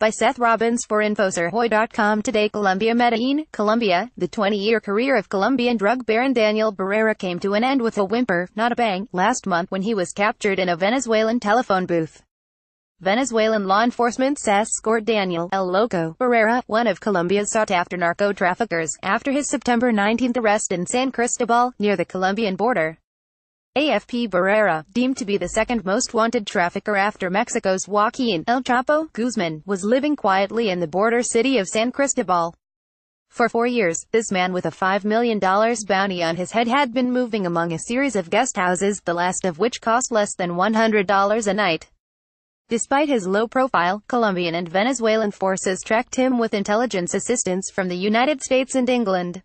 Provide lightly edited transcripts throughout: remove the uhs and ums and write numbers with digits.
By Seth Robbins for InfoSurHoy.com. Today, Colombia, Medellin, Colombia. The 20-year career of Colombian drug baron Daniel Barrera came to an end with a whimper, not a bang, last month when he was captured in a Venezuelan telephone booth. Venezuelan law enforcement says escort Daniel El Loco Barrera, one of Colombia's sought-after narco-traffickers, after his September 19 arrest in San Cristobal, near the Colombian border. AFP Barrera, deemed to be the second most wanted trafficker after Mexico's Joaquin El Chapo Guzman, was living quietly in the border city of San Cristobal. For 4 years, this man with a $5 million bounty on his head had been moving among a series of guest houses, the last of which cost less than $100 a night. Despite his low profile, Colombian and Venezuelan forces tracked him with intelligence assistance from the United States and England.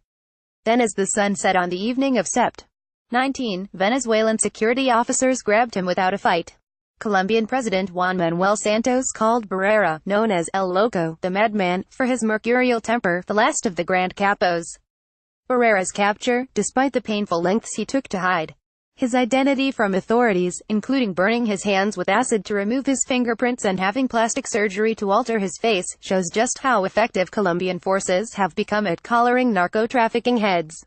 Then as the sun set on the evening of Sept. 19, Venezuelan security officers grabbed him without a fight. Colombian President Juan Manuel Santos called Barrera, known as El Loco, the madman, for his mercurial temper, the last of the grand capos. Barrera's capture, despite the painful lengths he took to hide his identity from authorities, including burning his hands with acid to remove his fingerprints and having plastic surgery to alter his face, shows just how effective Colombian forces have become at collaring narco-trafficking heads.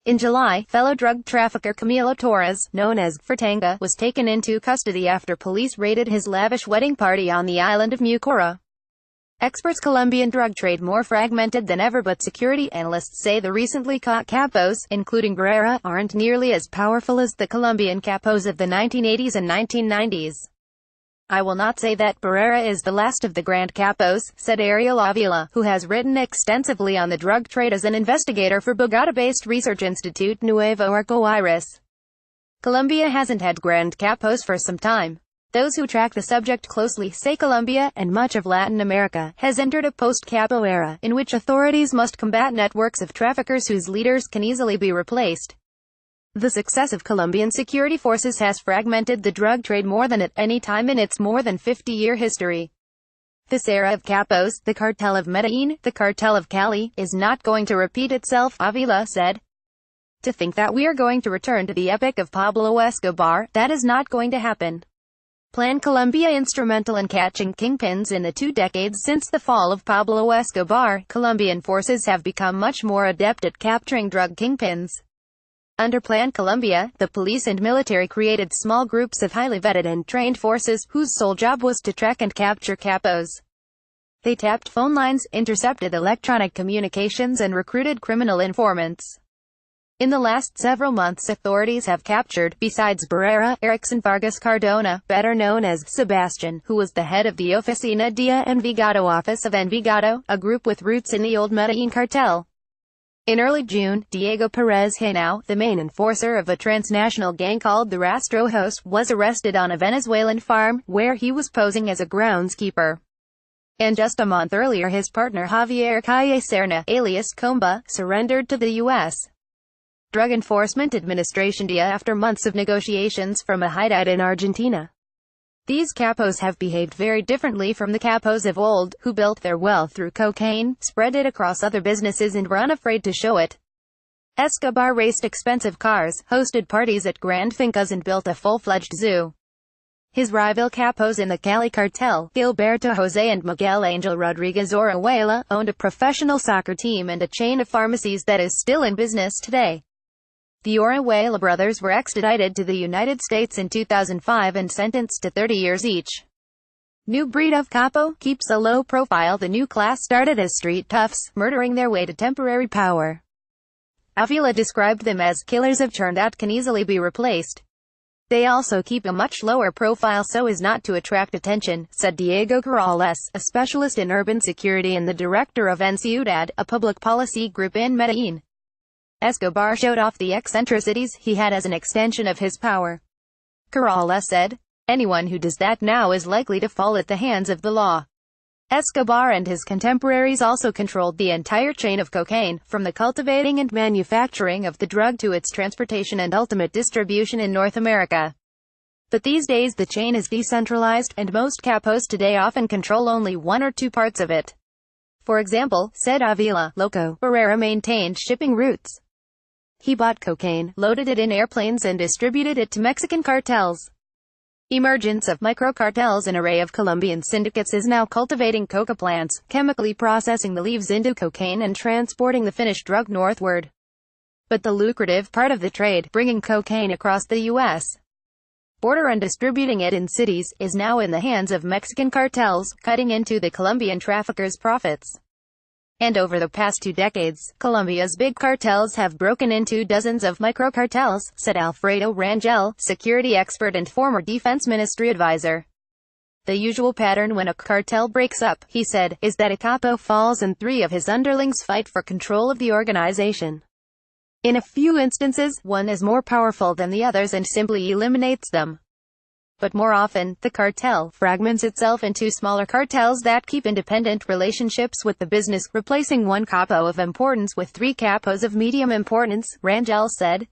In July, fellow drug trafficker Camilo Torres, known as Furtanga, was taken into custody after police raided his lavish wedding party on the island of Mucura. Experts Colombian drug trade more fragmented than ever, but security analysts say the recently caught capos, including Barrera, aren't nearly as powerful as the Colombian capos of the 1980s and 1990s. I will not say that Barrera is the last of the grand capos, said Ariel Avila, who has written extensively on the drug trade as an investigator for Bogota-based research institute Nuevo Arco Iris. Colombia hasn't had grand capos for some time. Those who track the subject closely say Colombia, and much of Latin America, has entered a post-capo era, in which authorities must combat networks of traffickers whose leaders can easily be replaced. The success of Colombian security forces has fragmented the drug trade more than at any time in its more than 50-year history. This era of capos, the cartel of Medellin, the cartel of Cali, is not going to repeat itself, Avila said. To think that we are going to return to the epic of Pablo Escobar, that is not going to happen. Plan Colombia instrumental in catching kingpins. In the 2 decades since the fall of Pablo Escobar, Colombian forces have become much more adept at capturing drug kingpins. Under Plan Colombia, the police and military created small groups of highly vetted and trained forces, whose sole job was to track and capture capos. They tapped phone lines, intercepted electronic communications, and recruited criminal informants. In the last several months, authorities have captured, besides Barrera, Erickson Vargas Cardona, better known as Sebastian, who was the head of the Oficina de Envigado office of Envigado, a group with roots in the old Medellin cartel. In early June, Diego Perez Henao, the main enforcer of a transnational gang called the Rastrojos, was arrested on a Venezuelan farm, where he was posing as a groundskeeper. And just a month earlier, his partner Javier Calle Serna, alias Comba, surrendered to the U.S. Drug Enforcement Administration DEA after months of negotiations from a hideout in Argentina. These capos have behaved very differently from the capos of old, who built their wealth through cocaine, spread it across other businesses and were unafraid to show it. Escobar raced expensive cars, hosted parties at grand fincas and built a full-fledged zoo. His rival capos in the Cali cartel, Gilberto Jose and Miguel Angel Rodriguez Orihuela, owned a professional soccer team and a chain of pharmacies that is still in business today. The Orihuela brothers were extradited to the United States in 2005 and sentenced to 30 years each. New breed of capo, keeps a low profile. The new class started as street toughs, murdering their way to temporary power. Avila described them as killers of churn that can easily be replaced. They also keep a much lower profile so as not to attract attention, said Diego Corrales, a specialist in urban security and the director of En Ciudad, a public policy group in Medellin. Escobar showed off the eccentricities he had as an extension of his power. Corrales said, anyone who does that now is likely to fall at the hands of the law. Escobar and his contemporaries also controlled the entire chain of cocaine, from the cultivating and manufacturing of the drug to its transportation and ultimate distribution in North America. But these days the chain is decentralized, and most capos today often control only 1 or 2 parts of it. For example, said Avila, Loco Barrera maintained shipping routes. He bought cocaine, loaded it in airplanes and distributed it to Mexican cartels. Emergence of microcartels. An array of Colombian syndicates is now cultivating coca plants, chemically processing the leaves into cocaine and transporting the finished drug northward. But the lucrative part of the trade, bringing cocaine across the U.S. border and distributing it in cities, is now in the hands of Mexican cartels, cutting into the Colombian traffickers' profits. And over the past 2 decades, Colombia's big cartels have broken into dozens of microcartels, said Alfredo Rangel, security expert and former defense ministry advisor. The usual pattern when a cartel breaks up, he said, is that a capo falls and 3 of his underlings fight for control of the organization. In a few instances, one is more powerful than the others and simply eliminates them. But more often, the cartel fragments itself into smaller cartels that keep independent relationships with the business, replacing one capo of importance with 3 capos of medium importance, Rangel said.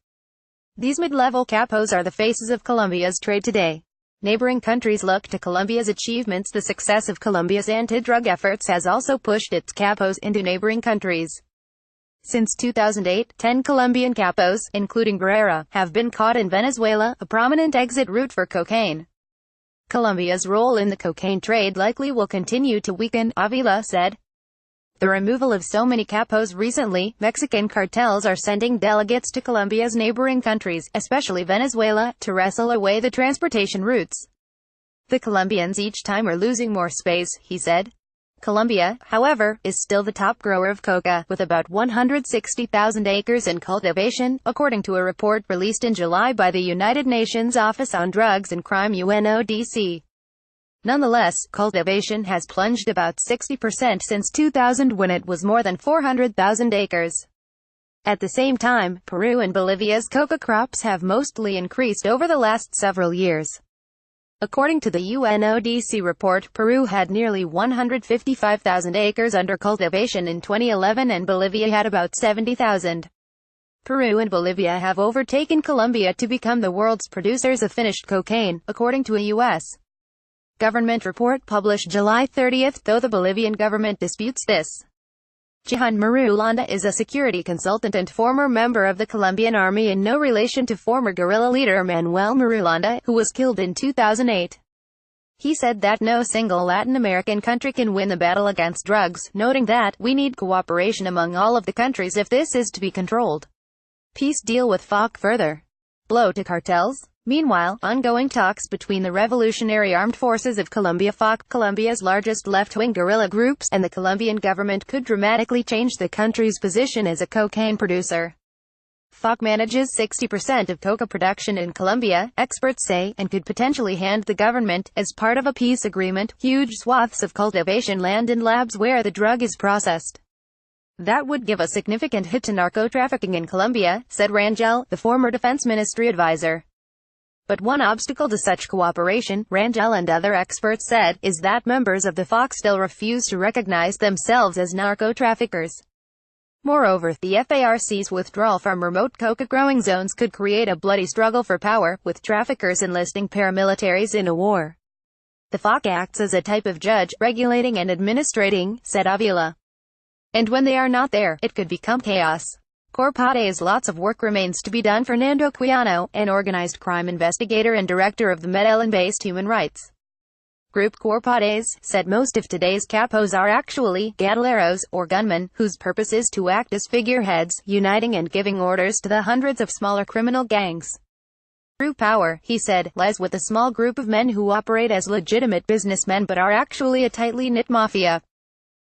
These mid-level capos are the faces of Colombia's trade today. Neighboring countries look to Colombia's achievements. The success of Colombia's anti-drug efforts has also pushed its capos into neighboring countries. Since 2008, 10 Colombian capos, including Barrera, have been caught in Venezuela, a prominent exit route for cocaine. Colombia's role in the cocaine trade likely will continue to weaken, Avila said. The removal of so many capos recently, Mexican cartels are sending delegates to Colombia's neighboring countries, especially Venezuela, to wrestle away the transportation routes. The Colombians each time are losing more space, he said. Colombia, however, is still the top grower of coca, with about 160,000 acres in cultivation, according to a report released in July by the United Nations Office on Drugs and Crime UNODC. Nonetheless, cultivation has plunged about 60% since 2000 when it was more than 400,000 acres. At the same time, Peru and Bolivia's coca crops have mostly increased over the last several years. According to the UNODC report, Peru had nearly 155,000 acres under cultivation in 2011 and Bolivia had about 70,000. Peru and Bolivia have overtaken Colombia to become the world's producers of finished cocaine, according to a U.S. government report published July 30, though the Bolivian government disputes this. Jehan Marulanda is a security consultant and former member of the Colombian army in no relation to former guerrilla leader Manuel Marulanda, who was killed in 2008. He said that no single Latin American country can win the battle against drugs, noting that, we need cooperation among all of the countries if this is to be controlled. Peace deal with FARC further. Blow to cartels. Meanwhile, ongoing talks between the Revolutionary Armed Forces of Colombia FARC, Colombia's largest left-wing guerrilla groups, and the Colombian government could dramatically change the country's position as a cocaine producer. FARC manages 60% of coca production in Colombia, experts say, and could potentially hand the government, as part of a peace agreement, huge swaths of cultivation land and labs where the drug is processed. That would give a significant hit to narco-trafficking in Colombia, said Rangel, the former defense ministry advisor. But one obstacle to such cooperation, Rangel and other experts said, is that members of the FARC still refuse to recognize themselves as narco-traffickers. Moreover, the FARC's withdrawal from remote coca-growing zones could create a bloody struggle for power, with traffickers enlisting paramilitaries in a war. The FARC acts as a type of judge, regulating and administrating, said Avila. And when they are not there, it could become chaos. Corpades. Lots of work remains to be done. Fernando Quijano, an organized crime investigator and director of the Medellin-based human rights group Corpades, said most of today's capos are actually guerrilleros, or gunmen, whose purpose is to act as figureheads, uniting and giving orders to the hundreds of smaller criminal gangs. True power, he said, lies with a small group of men who operate as legitimate businessmen but are actually a tightly knit mafia.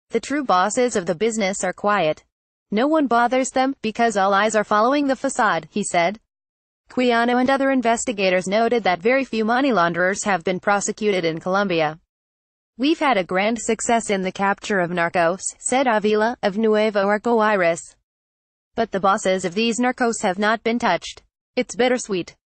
The true bosses of the business are quiet. No one bothers them, because all eyes are following the facade, he said. Quijano and other investigators noted that very few money launderers have been prosecuted in Colombia. We've had a grand success in the capture of narcos, said Avila, of Nuevo Arco Iris. But the bosses of these narcos have not been touched. It's bittersweet.